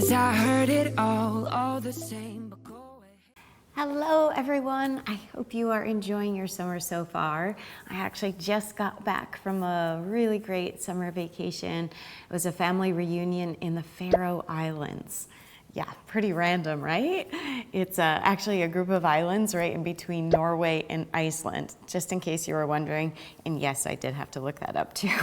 'Cause I heard it all the same, but go away. Hello everyone, I hope you are enjoying your summer so far. I actually just got back from a really great summer vacation. It was a family reunion in the Faroe Islands. Yeah, pretty random, right? It's actually a group of islands right in between Norway and Iceland, just in case you were wondering. And yes, I did have to look that up too.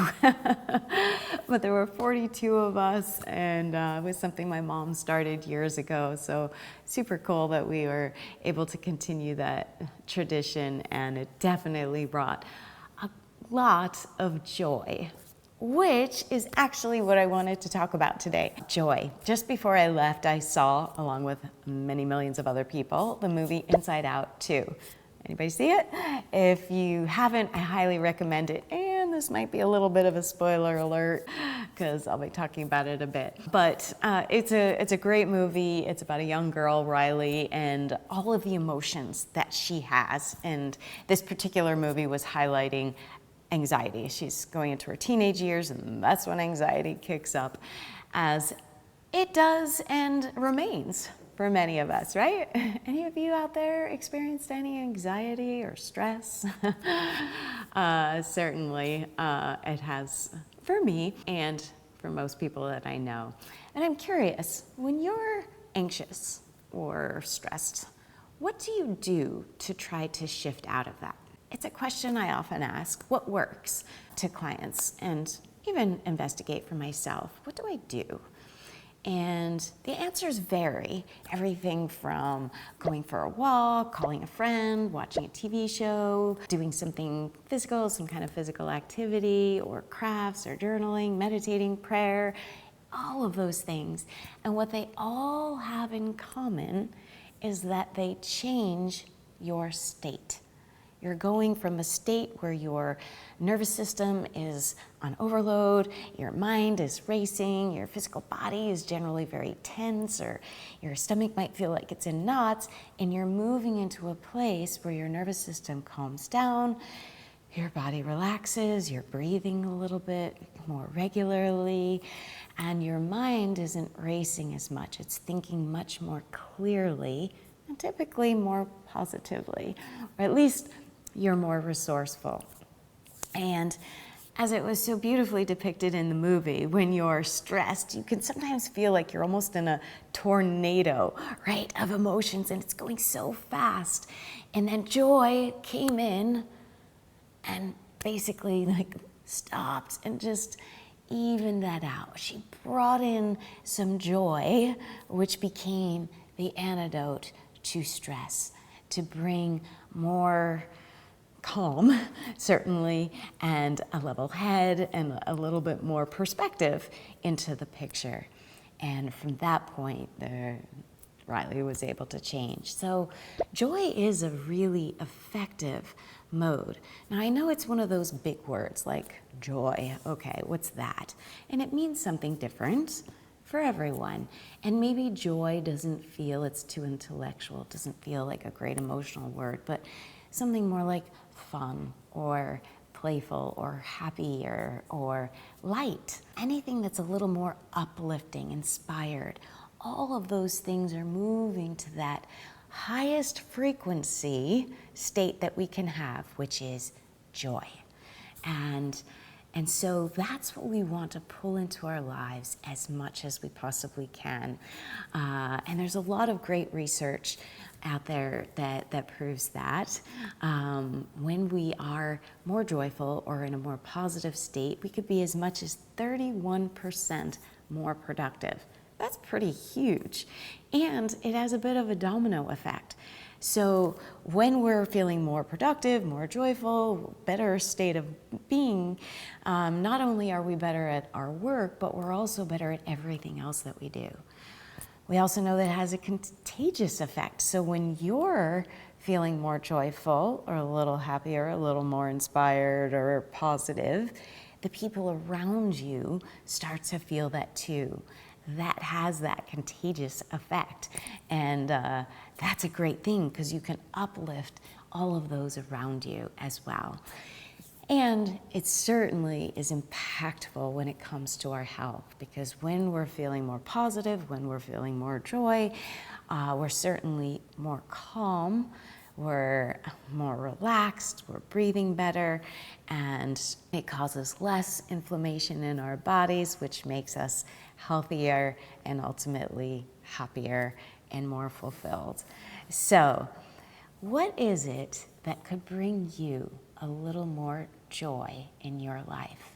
But there were 42 of us, and it was something my mom started years ago. So super cool that we were able to continue that tradition, and it definitely brought a lot of joy, which is actually what I wanted to talk about today. Joy. Just before I left, I saw, along with many millions of other people, the movie Inside Out 2. Anybody see it? If you haven't, I highly recommend it. And this might be a little bit of a spoiler alert because I'll be talking about it a bit. But it's a great movie. It's about a young girl, Riley, and all of the emotions that she has. And this particular movie was highlighting anxiety. She's going into her teenage years, and that's when anxiety kicks up, as it does and remains for many of us, right? Any of you out there experienced any anxiety or stress? Certainly, it has for me and for most people that I know. And I'm curious, when you're anxious or stressed, what do you do to try to shift out of that? It's a question I often ask, what works, to clients, and even investigate for myself. What do I do? And the answers vary. Everything from going for a walk, calling a friend, watching a TV show, doing something physical, some kind of physical activity, or crafts, or journaling, meditating, prayer, all of those things. And what they all have in common is that they change your state. You're going from a state where your nervous system is on overload, your mind is racing, your physical body is generally very tense, or your stomach might feel like it's in knots, and you're moving into a place where your nervous system calms down, your body relaxes, you're breathing a little bit more regularly, and your mind isn't racing as much. It's thinking much more clearly, and typically more positively, or at least you're more resourceful. And as it was so beautifully depicted in the movie, when you're stressed, you can sometimes feel like you're almost in a tornado, right, of emotions, and it's going so fast. And then joy came in and basically like stopped and just evened that out. She brought in some joy, which became the antidote to stress, to bring more calm, certainly, and a level head and a little bit more perspective into the picture. And from that point, Riley was able to change. So joy is a really effective mode. Now, I know it's one of those big words like joy. Okay, what's that? And it means something different for everyone. And maybe joy doesn't feel, it's too intellectual, doesn't feel like a great emotional word, but something more like fun or playful or happy or light. Anything that's a little more uplifting, inspired. All of those things are moving to that highest frequency state that we can have, which is joy. And so that's what we want to pull into our lives as much as we possibly can. And there's a lot of great research out there that proves that. When we are more joyful or in a more positive state, we could be as much as 31% more productive. That's pretty huge. And it has a bit of a domino effect. So when we're feeling more productive, more joyful, better state of being, not only are we better at our work, but we're also better at everything else that we do. We also know that it has a contagious effect. So when you're feeling more joyful or a little happier, a little more inspired or positive, the people around you start to feel that too. That has that contagious effect. And that's a great thing because you can uplift all of those around you as well. And it certainly is impactful when it comes to our health, because when we're feeling more positive, when we're feeling more joy, we're certainly more calm, we're more relaxed, we're breathing better, and it causes less inflammation in our bodies, which makes us healthier and ultimately happier and more fulfilled. So, what is it that could bring you a little more joy in your life?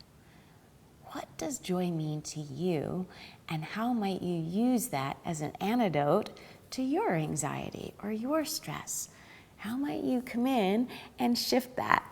What does joy mean to you, and how might you use that as an antidote to your anxiety or your stress? How might you come in and shift that?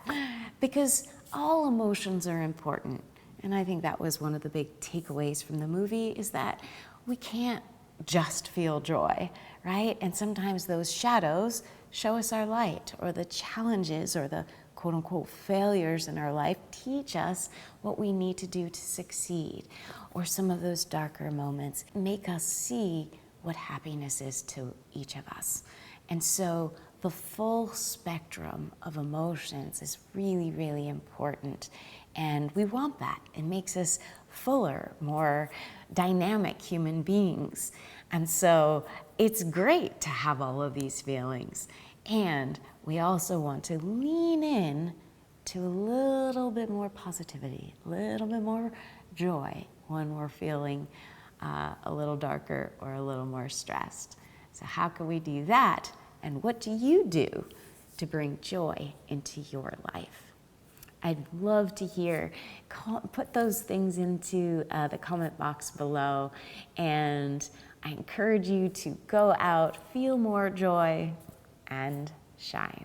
Because all emotions are important. And I think that was one of the big takeaways from the movie, is that we can't just feel joy, right? And sometimes those shadows show us our light, or the challenges or the quote unquote failures in our life teach us what we need to do to succeed. Or some of those darker moments make us see what happiness is to each of us. And so the full spectrum of emotions is really, really important. And we want that. It makes us fuller, more dynamic human beings. And so it's great to have all of these feelings. And we also want to lean in to a little bit more positivity, a little bit more joy when we're feeling a little darker or a little more stressed. So how can we do that? And what do you do to bring joy into your life? I'd love to hear. Put those things into the comment box below, and I encourage you to go out, feel more joy, and shine.